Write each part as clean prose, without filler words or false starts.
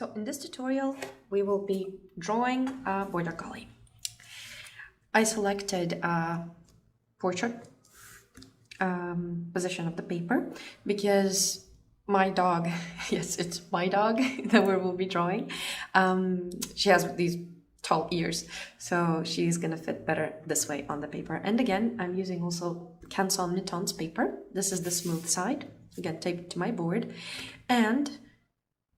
So in this tutorial, we will be drawing a border collie. I selected a portrait position of the paper because my dog, yes, it's my dog that we will be drawing. She has these tall ears, so she's gonna fit better this way on the paper. And again, I'm using also Canson Mitons paper. This is the smooth side, again taped to my board, and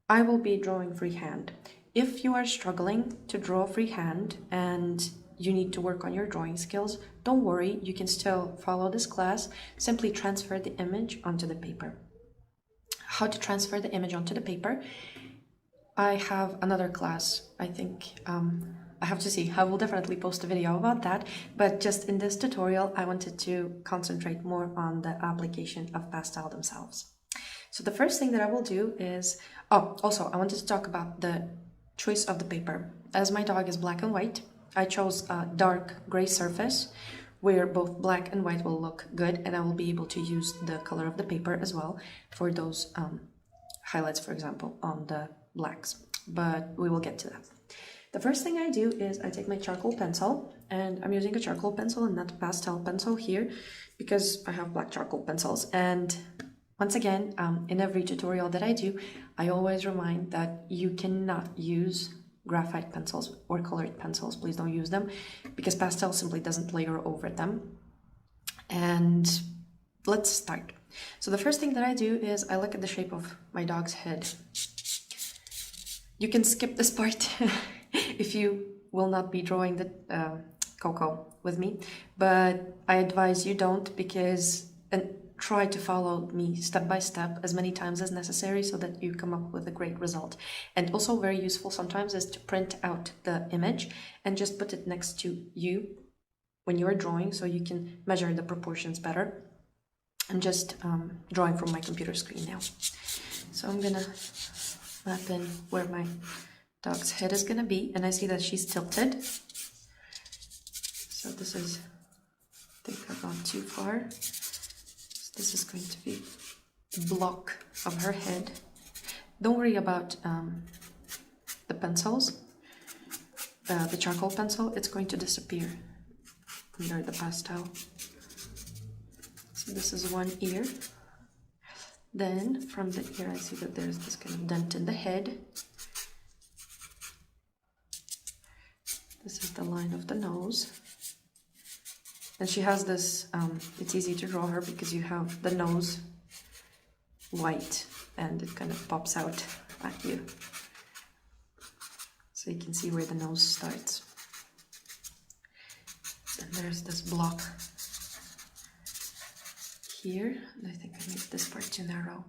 I will be drawing freehand. If you are struggling to draw freehand and you need to work on your drawing skills, don't worry, you can still follow this class. Simply transfer the image onto the paper. How to transfer the image onto the paper? I have another class, I think. I have to see. I will definitely post a video about that, but just in this tutorial, I wanted to concentrate more on the application of pastel themselves. So the first thing that I will do is, also I wanted to talk about the choice of the paper. As my dog is black and white, I chose a dark gray surface where both black and white will look good, and I will be able to use the color of the paper as well for those highlights, for example, on the blacks, but we will get to that. The first thing I do is I take my charcoal pencil, and I'm using a charcoal pencil and not a pastel pencil here because I have black charcoal pencils. And once again, in every tutorial that I do, I always remind that you cannot use graphite pencils or colored pencils. Please don't use them because pastel simply doesn't layer over them. And let's start. So the first thing that I do is I look at the shape of my dog's head. You can skip this part if you will not be drawing the Coco with me, but I advise you don't, because try to follow me step by step as many times as necessary so that you come up with a great result. And also very useful sometimes is to print out the image and just put it next to you when you're drawing so you can measure the proportions better. I'm just drawing from my computer screen now. So I'm gonna map in where my dog's head is gonna be, and I see that she's tilted. So this is, I think I've gone too far. This is going to be the block of her head. Don't worry about the pencils, the charcoal pencil, it's going to disappear under the pastel. So this is one ear. Then from the ear I see that there's this kind of dent in the head. This is the line of the nose. And she has this, it's easy to draw her because you have the nose white and it kind of pops out at you. So you can see where the nose starts. And there's this block here, and I think I made this part too narrow.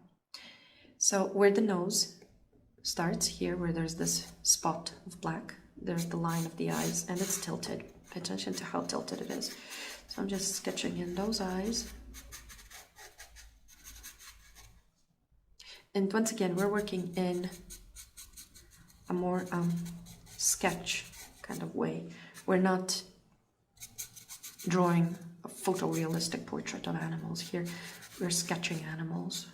So where the nose starts, here where there's this spot of black, there's the line of the eyes, and it's tilted. Pay attention to how tilted it is. So I'm just sketching in those eyes. And once again, we're working in a more sketch kind of way. We're not drawing a photorealistic portrait of animals here. We're sketching animals.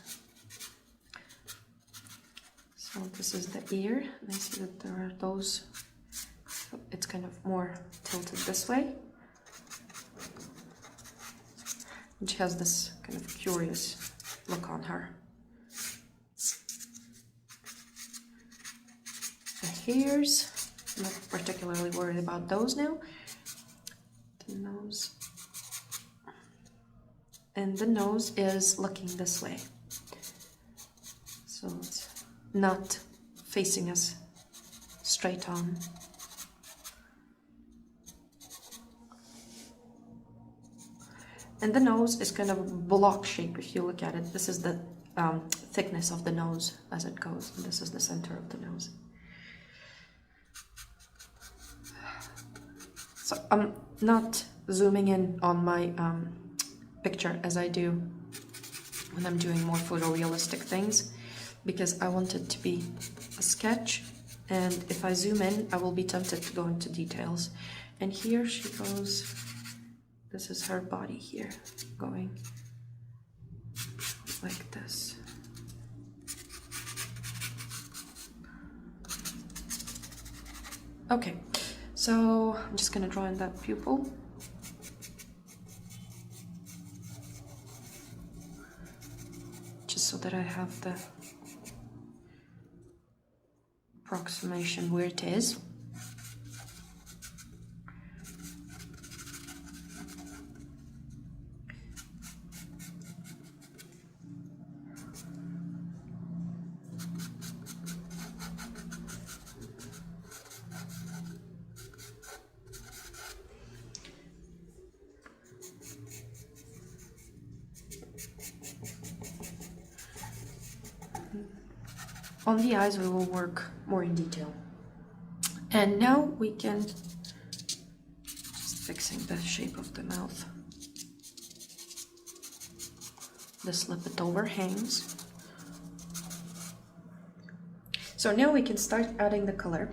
So this is the ear, and I see that there are those, it's kind of more tilted this way. And she has this kind of curious look on her. The hairs, I'm not particularly worried about those now. The nose. And the nose is looking this way. So it's not facing us straight on. And the nose is kind of a block shape if you look at it. This is the thickness of the nose as it goes. And this is the center of the nose. So I'm not zooming in on my picture as I do when I'm doing more photorealistic things, because I want it to be a sketch, and if I zoom in I will be tempted to go into details. And here she goes, this is her body here, going like this. Okay, so I'm just gonna draw in that pupil. Just so that I have the approximation where it is. On the eyes we will work more in detail. And now we can just fixing the shape of the mouth. This lip it overhangs. So now we can start adding the color.